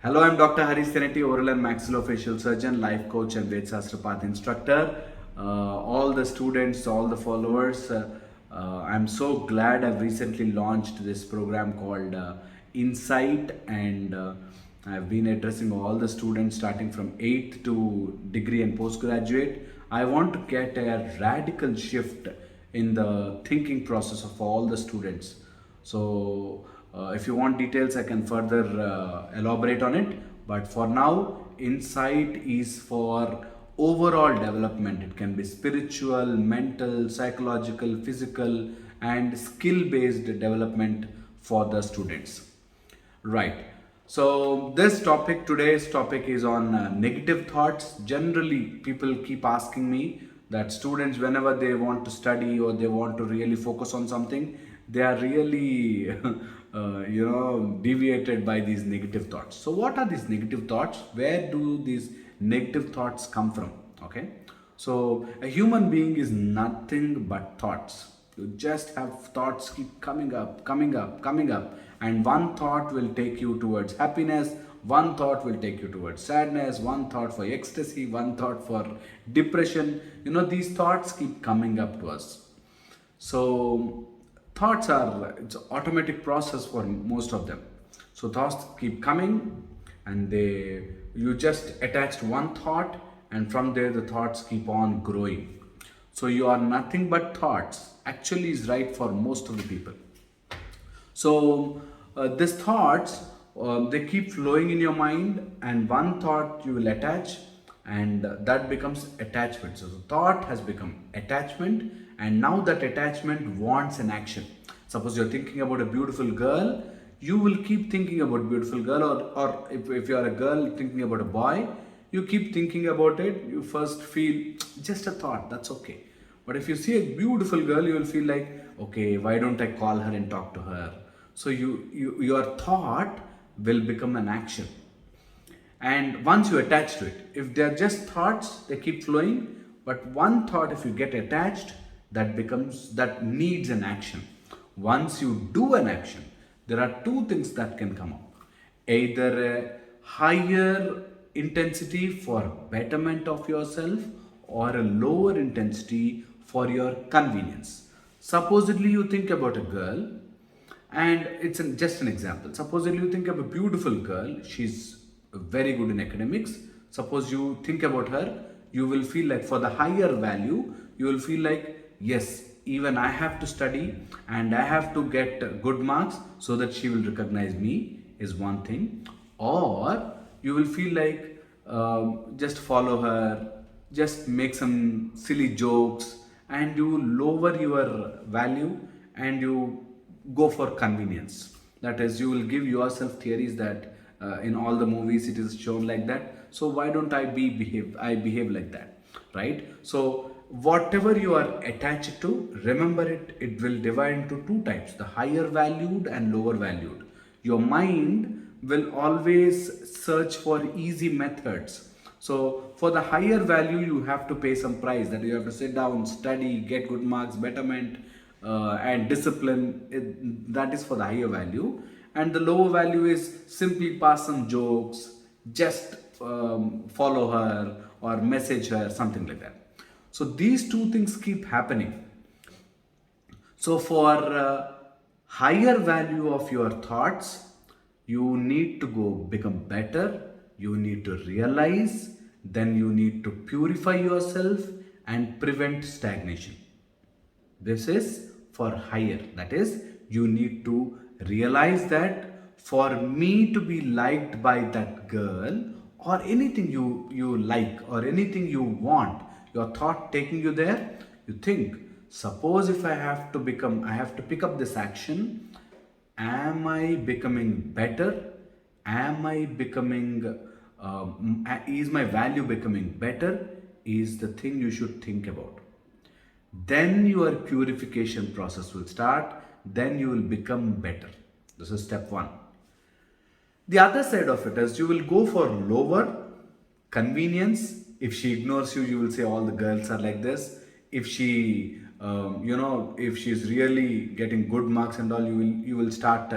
Hello, I'm Dr. Hari Seneti, oral and maxillofacial surgeon, life coach, and Ved Shastra Path instructor. All the students, all the followers, I'm so glad I've recently launched this program called Insight, and I've been addressing all the students starting from 8th to degree and postgraduate. I want to get a radical shift in the thinking process of all the students. So, if you want details, I can further elaborate on it. But for now, insight is for overall development. It can be spiritual, mental, psychological, physical, and skill based development for the students. Right. So today's topic is on negative thoughts. Generally, people keep asking me that students, whenever they want to study or they want to really focus on something, they are really, deviated by these negative thoughts. So, what are these negative thoughts? Where do these negative thoughts come from? Okay. So, a human being is nothing but thoughts. You just have thoughts keep coming up, coming up, coming up, and one thought will take you towards happiness, one thought will take you towards sadness, one thought for ecstasy, one thought for depression. These thoughts keep coming up to us. So thoughts are, it's an automatic process for most of them. So thoughts keep coming, and they you just attached one thought, and from there the thoughts keep on growing. So you are nothing but thoughts actually is right for most of the people. So these thoughts, they keep flowing in your mind, and one thought you will attach, and that becomes attachment. So the thought has become attachment, and now that attachment wants an action. Suppose you're thinking about a beautiful girl, you will keep thinking about beautiful girl, or if you are a girl thinking about a boy, you keep thinking about it. You first feel just a thought, that's okay. But if you see a beautiful girl, you will feel like, okay, why don't I call her and talk to her? So your thought will become an action. And once you attach to it, if they're just thoughts, they keep flowing. But one thought, if you get attached, that needs an action. Once you do an action, there are two things that can come up: either a higher intensity for betterment of yourself, or a lower intensity for your convenience. Supposedly, you think about a girl, and just an example. Supposedly, you think of a beautiful girl, she's very good in academics. Suppose you think about her, you will feel like, for the higher value, you will feel like, yes, even I have to study and I have to get good marks so that she will recognize me, is one thing. Or you will feel like, just follow her, just make some silly jokes, and you lower your value, and you go for convenience. That is, you will give yourself theories that in all the movies it is shown like that. So why don't I behave like that, right? So whatever you are attached to, remember it will divide into two types: the higher valued and lower valued. Your mind will always search for easy methods. So for the higher value, you have to pay some price, that you have to sit down, study, get good marks, betterment, and discipline. That is for the higher value. And the lower value is simply pass some jokes, just follow her or message her, something like that. So these two things keep happening. So for higher value of your thoughts, you need to go become better, you need to realize, then you need to purify yourself and prevent stagnation. This is for higher. That is, you need to realize that for me to be liked by that girl, or anything you like, or anything you want, your thought taking you there, you think, suppose if I have to pick up this action, am I becoming better? Am I becoming, is my value becoming better? Is the thing you should think about. Then your purification process will start, then you will become better. This is step one. The other side of it is, you will go for lower convenience. If she ignores you, you will say all the girls are like this. If if she's really getting good marks and all, you will start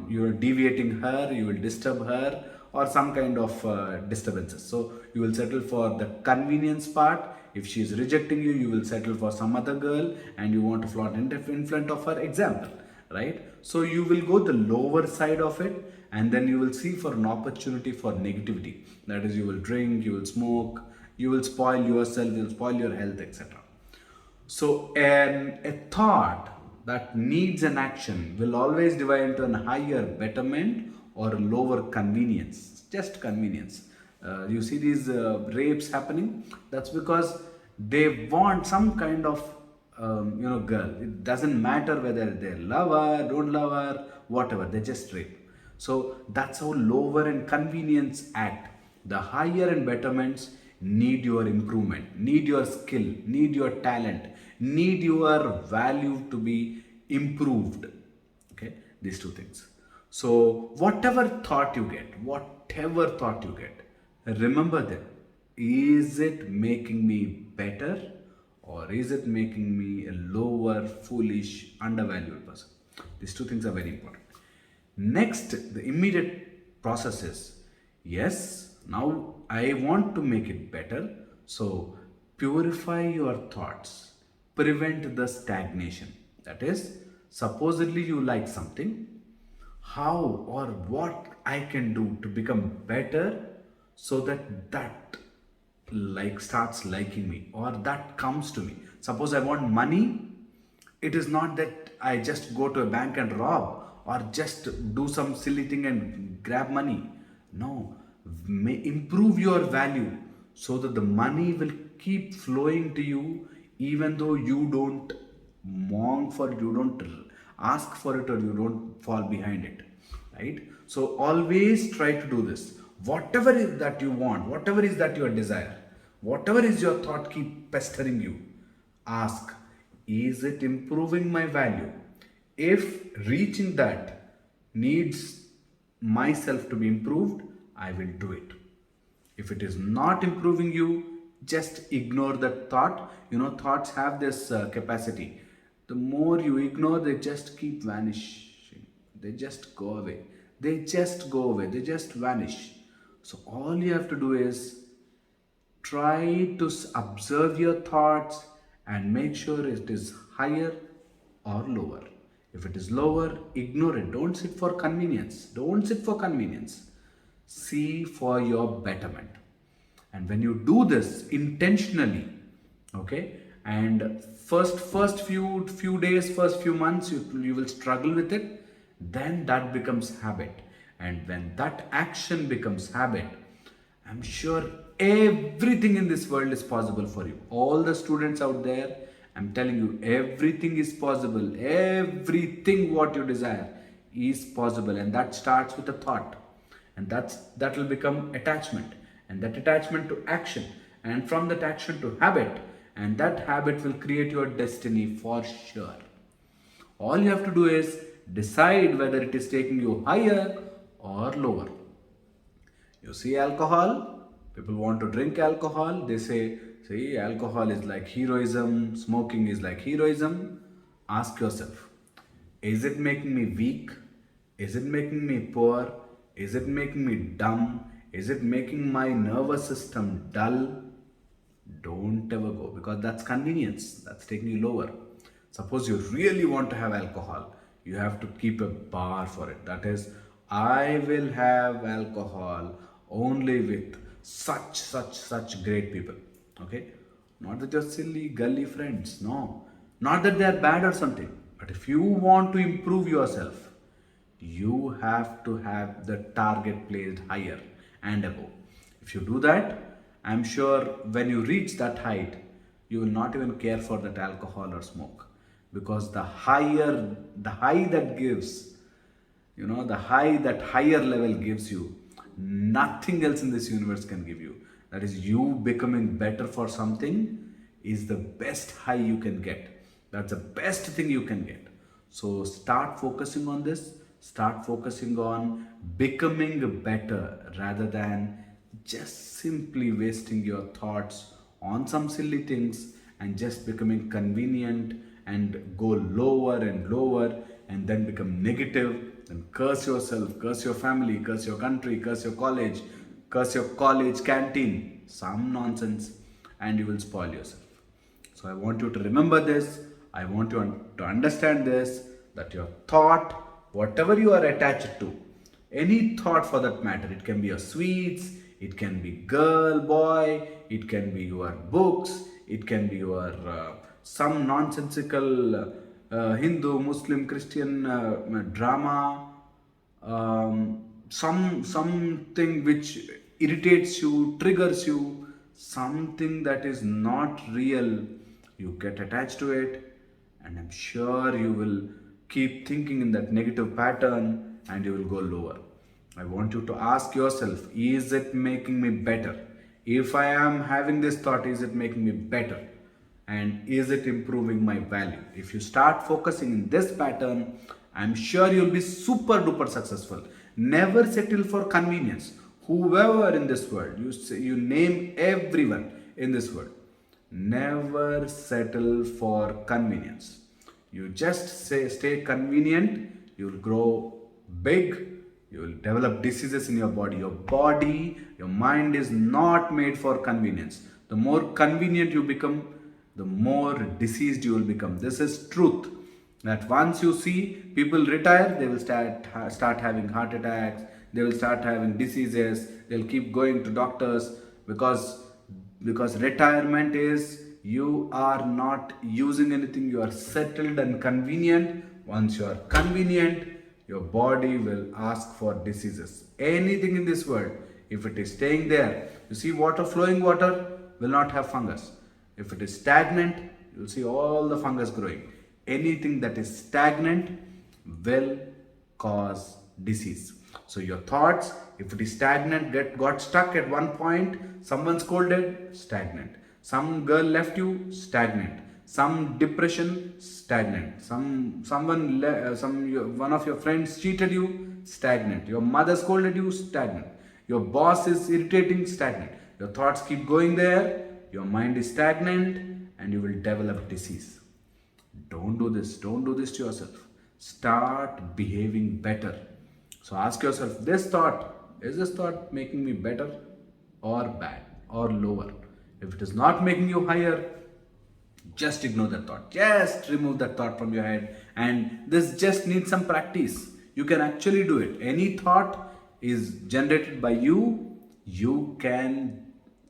you're deviating her, you will disturb her, or some kind of disturbances. So you will settle for the convenience part. If she is rejecting you, you will settle for some other girl and you want to flaunt in front of her, example, right? So you will go the lower side of it, and then you will see for an opportunity for negativity. That is, you will drink, you will smoke, you will spoil yourself, you will spoil your health, etc. So, a thought that needs an action will always divide into a higher betterment or a lower convenience, just convenience. You see these rapes happening, that's because they want some kind of girl. It doesn't matter whether they love her, don't love her, whatever, they just rape. So that's how lower and convenience act. The higher and betterments need your improvement, need your skill, need your talent, need your value to be improved. Okay, these two things. So whatever thought you get, remember that. Is it making me better, or is it making me a lower, foolish, undervalued person? These two things are very important. Next, the immediate process is, yes, now I want to make it better. So purify your thoughts, prevent the stagnation. That is, supposedly you like something, how or what I can do to become better so that like starts liking me or that comes to me. Suppose I want money, it is not that I just go to a bank and rob or just do some silly thing and grab money. No, improve your value so that the money will keep flowing to you even though you don't mong for it, you don't ask for it, or you don't fall behind it, right? So always try to do this. Whatever is that you want, whatever is that your desire, whatever is your thought keep pestering you, ask, is it improving my value? If reaching that needs myself to be improved, I will do it. If it is not improving you, just ignore that thought. Thoughts have this capacity. The more you ignore, they just keep vanishing. They just go away. They just go away. They just vanish. So all you have to do is try to observe your thoughts and make sure it is higher or lower. If it is lower, ignore it. Don't sit for convenience. Don't sit for convenience. See for your betterment. And when you do this intentionally, okay, and first few days, first few months, you will struggle with it. Then that becomes habit, and when that action becomes habit, I'm sure everything in this world is possible for you. All the students out there, I'm telling you, everything is possible. Everything what you desire is possible, and that starts with a thought, and that will become attachment, and that attachment to action, and from that action to habit, and that habit will create your destiny for sure. All you have to do is decide whether it is taking you higher or lower. You see alcohol, people want to drink alcohol. They say, see, alcohol is like heroism, smoking is like heroism. Ask yourself, is it making me weak? Is it making me poor? Is it making me dumb? Is it making my nervous system dull? Don't ever go, because that's convenience. That's taking you lower. Suppose you really want to have alcohol, you have to keep a bar for it. That is, I will have alcohol only with such great people. Okay? Not that you're silly, gully friends. No. Not that they're bad or something. But if you want to improve yourself, you have to have the target placed higher and above. If you do that, I'm sure when you reach that height, you will not even care for that alcohol or smoke, because the high that gives, the high that higher level gives you, nothing else in this universe can give you. That is, you becoming better for something is the best high you can get. That's the best thing you can get. So start focusing on this. Start focusing on becoming better rather than just simply wasting your thoughts on some silly things and just becoming convenient and go lower and lower and then become negative, then curse yourself, curse your family, curse your country, curse your college canteen, some nonsense, and you will spoil yourself. So I want you to remember this. I want you to understand this, that your thought, whatever you are attached to, any thought for that matter, it can be your sweets, it can be girl, boy, it can be your books, it can be your some nonsensical Hindu, Muslim, Christian drama, something which irritates you, triggers you, something that is not real. You get attached to it, and I'm sure you will keep thinking in that negative pattern, and you will go lower. I want you to ask yourself, is it making me better? If I am having this thought, is it making me better? And is it improving my value? If you start focusing in this pattern, I'm sure you'll be super duper successful. Never settle for convenience. Whoever in this world, you name everyone in this world, never settle for convenience. You just stay convenient, you'll grow big, you will develop diseases in your body. Your mind is not made for convenience. The more convenient you become, the more diseased you will become. This is truth. That once you see people retire, they will start having heart attacks, they will start having diseases, they'll keep going to doctors, because retirement is, you are not using anything, you are settled and convenient. Once you are convenient, your body will ask for diseases. Anything in this world, if it is staying there, you see flowing water will not have fungus. If it is stagnant, you'll see all the fungus growing. Anything that is stagnant will cause disease. So your thoughts, if it is stagnant, got stuck at one point, someone scolded, stagnant. Some girl left you, stagnant. Some depression, stagnant. One of your friends cheated you, stagnant. Your mother scolded you, stagnant. Your boss is irritating, stagnant. Your thoughts keep going there, your mind is stagnant, and you will develop disease. Don't do this. Don't do this to yourself. Start behaving better. So ask yourself, is this thought making me better or bad or lower? If it is not making you higher, just ignore that thought. Just remove that thought from your head. And this just needs some practice. You can actually do it. Any thought is generated by you. You can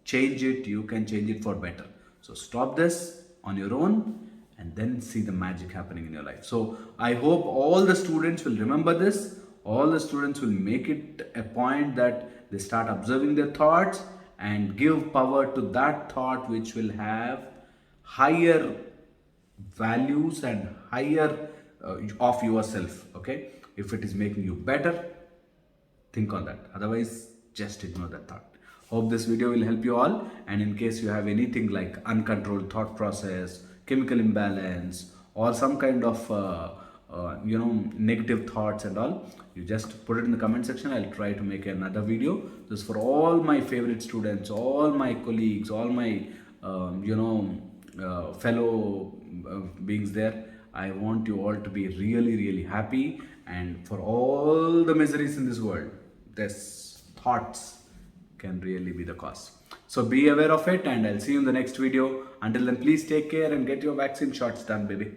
change it. You can change it for better. So stop this on your own and then see the magic happening in your life. So I hope all the students will remember this. All the students will make it a point that they start observing their thoughts and give power to that thought which will have higher values and higher of yourself. Okay, if it is making you better, think on that. Otherwise, just ignore that thought. Hope this video will help you all. And in case you have anything like uncontrolled thought process, chemical imbalance, or some kind of negative thoughts and all, you just put it in the comment section. I'll try to make another video. This is for all my favorite students, all my colleagues, all my fellow beings there. I want you all to be really, really happy, and for all the miseries in this world, this thoughts can really be the cause. So be aware of it, and I'll see you in the next video. Until then, please take care and get your vaccine shots done, baby.